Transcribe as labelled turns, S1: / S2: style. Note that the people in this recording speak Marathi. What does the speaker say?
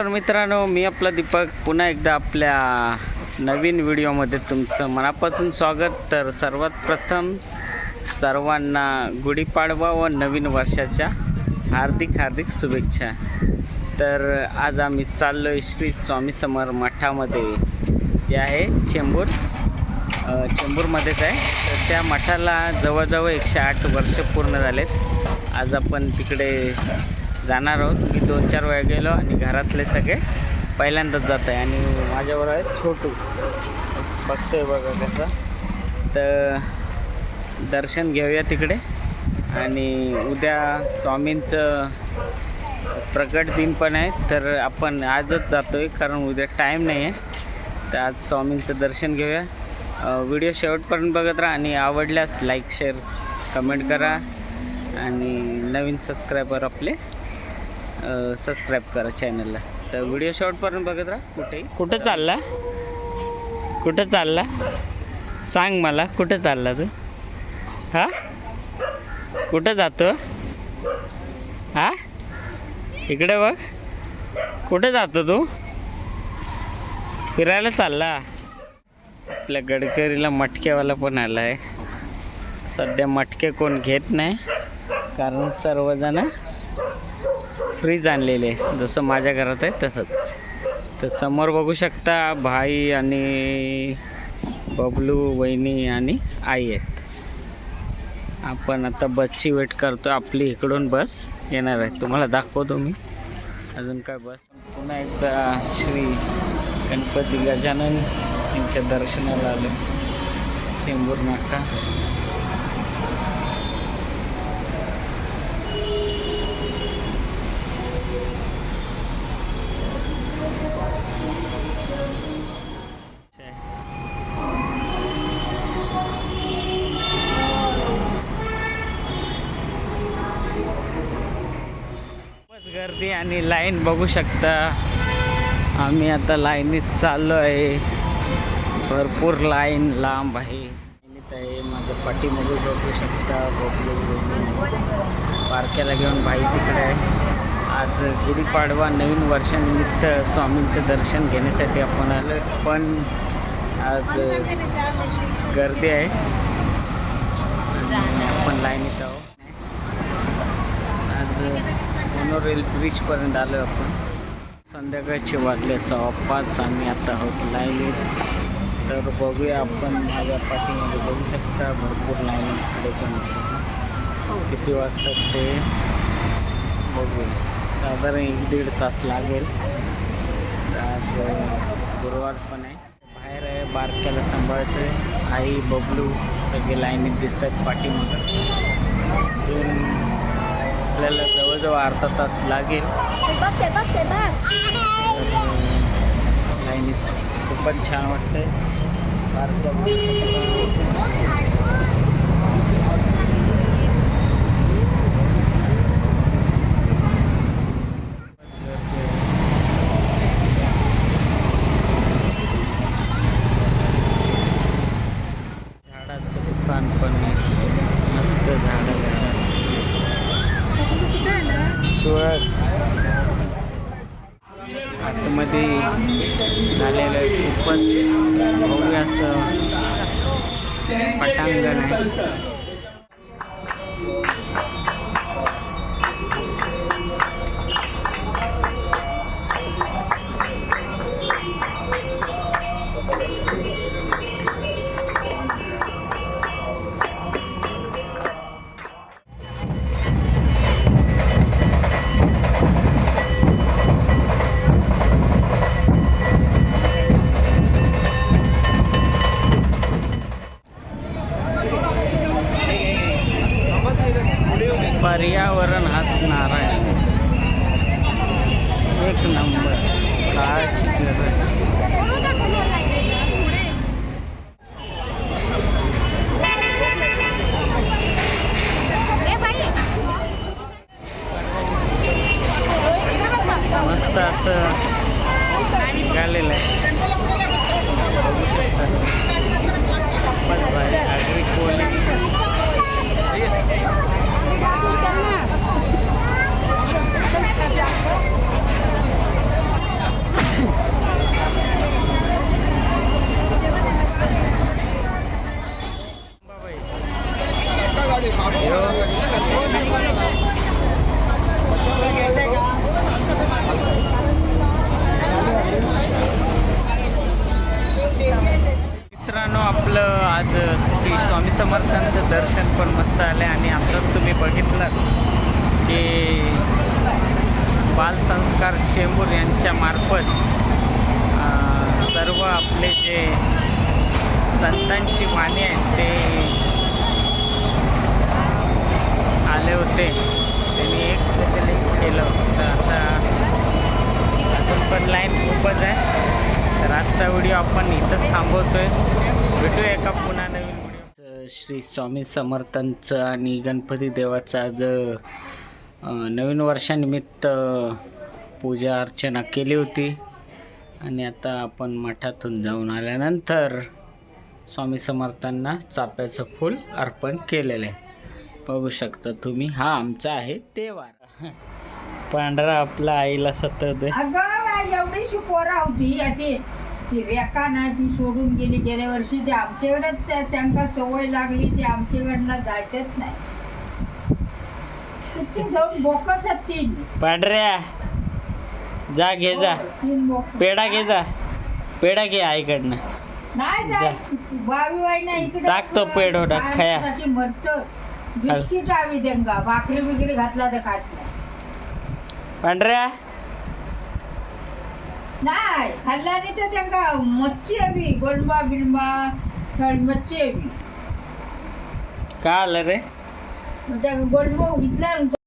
S1: तर मित्रांनो, मी आपला दीपक पुन्हा एकदा आपल्या नवीन व्हिडिओमध्ये तुमचं मनापासून स्वागत. तर सर्वात प्रथम सर्वांना गुढीपाडवा व नवीन वर्षाच्या हार्दिक शुभेच्छा. तर आज आम्ही चाललो आहे श्री स्वामी समर्थ मठामध्ये, जे आहे चेंबूरमध्येच आहे. तर त्या मठाला जवळजवळ 108 वर्ष पूर्ण झालेत. आज आपण तिकडे जाणार आहोत. मी 2-4 वेळा गेलो आणि घरातले सगळे पहिल्यांदाच जात आहे. आणि माझ्यावर आहे छोटू, बघतोय बघा कसं. तर दर्शन घेऊया तिकडे. आणि उद्या स्वामींचं प्रकट दिन पण आहे, तर आपण आजच जातो आहे कारण उद्या टाईम नाही आहे. तर आज स्वामींचं दर्शन घेऊया. व्हिडिओ शेवटपर्यंत बघत राहा आणि आवडल्यास लाईक शेअर कमेंट करा. आणि नवीन सबस्क्रायबर आपले सबस्क्राईब करा चॅनलला. तर व्हिडिओ शेवटपर्यंत बघत राहा. कुठं चालला सांग मला, कुठं चालला तू? हां, कुठं जातो? हां, इकडे बघ. कुठं जातो तू? फिरायला चालला? आपल्या गडकरीला मटक्यावाला पण आला आहे. सध्या मटके कोण घेत नाही कारण सर्वजण फ्रीज आणलेले आहे, जसं माझ्या घरात आहे तसंच. तर समोर बघू शकता भाई आणि बबलू, वहिनी आणि आई आहेत. आपण आता बसची वेट करतो. आपली इकडून बस येणार आहे, तुम्हाला दाखवतो मी अजून काय बस. पुन्हा एकदा श्री गणपती गजानन यांच्या दर्शनाला आलो चेंबूर नाका. गर्दी आणि लाईन बघू शकता. आम्ही आता लाईनीत चाललो आहे. भरपूर लाईन लांब आहे. माझ्या पाठीमध्ये बघू शकता बबलू पारख्याला घेऊन भाई तिकडे आहे. आज गुढीपाडवा नवीन वर्षानिमित्त स्वामींचं दर्शन घेण्यासाठी आपण आलो, पण आज गर्दी आहे आणि आपण लाईनीत आहोत. आज मोनोरेल ब्रिजपर्यंत आलो आपण. संध्याकाळचे वाजले 5:15. आम्ही आता आहोत लाईनीत. तर बघूया आपण. माझ्या पाठीमध्ये बघू शकता भरपूर लाईन इकडे पण. किती वाजतात ते बघू. साधारण 1-1.5 तास लागेल. आज गुरुवार पण आहे. बाहेर आहे, बारक्याला सांभाळतोय. आई, बबलू सगळे लाईनीत दिसत आहेत पाठीमागं. आपल्याला जवळजवळ अर्धा तास लागेल. लाईनीत खूपच छान वाटतंय. झाडाचं दुकान पण आहे, मस्त झाडं. तुळस आतमध्ये झालेलं खूपच भव्य असं पटांगण आहे. पर्यावरण हाच नारा आहे. एक नंबर. काय शिकलं मस्त असं निघालेलं आहे. बघू शकता आगरी कोली. चेंबूर यांच्या मार्फत सर्व आपले जे संतांची वाणी आहेत ते आले होते, त्यांनी एक केलं. तर आता अजून पण लाईन खूपच आहे. तर आजचा व्हिडिओ आपण इथंच थांबवतोय. भेटूया एका पुन्हा नवीन व्हिडिओ. श्री स्वामी समर्थांचं आणि गणपती देवाचं आज नवीन वर्षानिमित्त पूजा अर्चना केली होती. आणि आता आपण मठातून जाऊन आल्यानंतर स्वामी समर्थांना चाफ्याचं फूल अर्पण केलेलं आहे. बघू शकता तुम्ही. हा आमचा आहे तेवार. पांढरा आपला आईला सतत
S2: एवढीशी पोरा होती ती रेखा ना, ती सोडून गेली गेल्या वर्षी. ते आमच्याकडे त्यांना सवय लागली, ते आमच्याकडनं जायचंच नाही. किती जाऊन बोकच आहेत तीन.
S1: पांढऱ्या जा घे जा,
S2: 3 बोक.
S1: पेढा घे जा, पेढा घे आईकडनं.
S2: नाही जाय बावी वाई ना इकडे
S1: टाकतो पेढो टाक खाया.
S2: मरत बिस्किट आवी त्यांना, भाकरी बिकरी घातला तर खात नाही.
S1: पांढऱ्या
S2: नाही खाल्ल्याने तर त्यांना मच्छी हवी, गोलबा बिलबा मच्छी हवी.
S1: का आलं रे?
S2: त्या गोलबा घेतला